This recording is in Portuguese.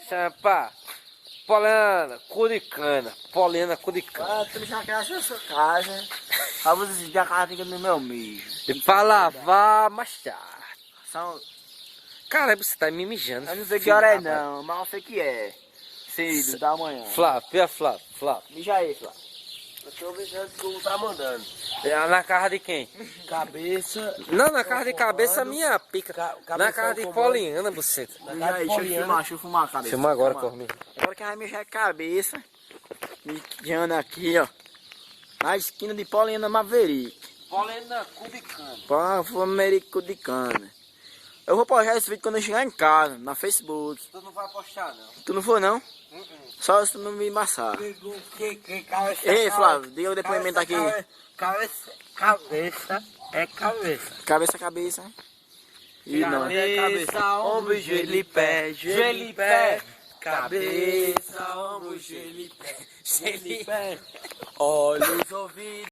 Champa. Poliana, curicana. Poliana, curicana. Ah, tu já quer achar sua casa. Aí você já carrega no meu mijo. E pra lavar mais tarde. São... Cara, você tá me mijando. Eu não sei que filho hora é da rapaz. não, mas eu sei que é. 6 da manhã. Flávio, Flávio, Flávio. Mija aí, Flávio. Eu tô avisando que tu tá mandando. É na casa de quem? Cabeça. Não, na casa de cabeça comando. minha pica. Cabeça Na casa de comando. Poliana, você. Mija aí, deixa eu filmar a cabeça. Filma agora, Corminho. Agora que vai mijar a cabeça. Mijando aqui, ó. Na esquina de Poliana Maverick. Poliana, curicana. Maverick de cana. Eu vou postar esse vídeo quando eu chegar em casa, na Facebook. Tu não vai postar, não. Tu não for, não? Só se tu não me embaçar. Cabeça. Ei, Flávio, diga o depoimento aqui. Cabeça é cabeça. Cabeça a cabeça. E não. Cabeça, ombro, joelho e pé. Joelho e pé. Cabeça, ombro, joelho e pé. Joelho e pé. Olhos, ouvidos.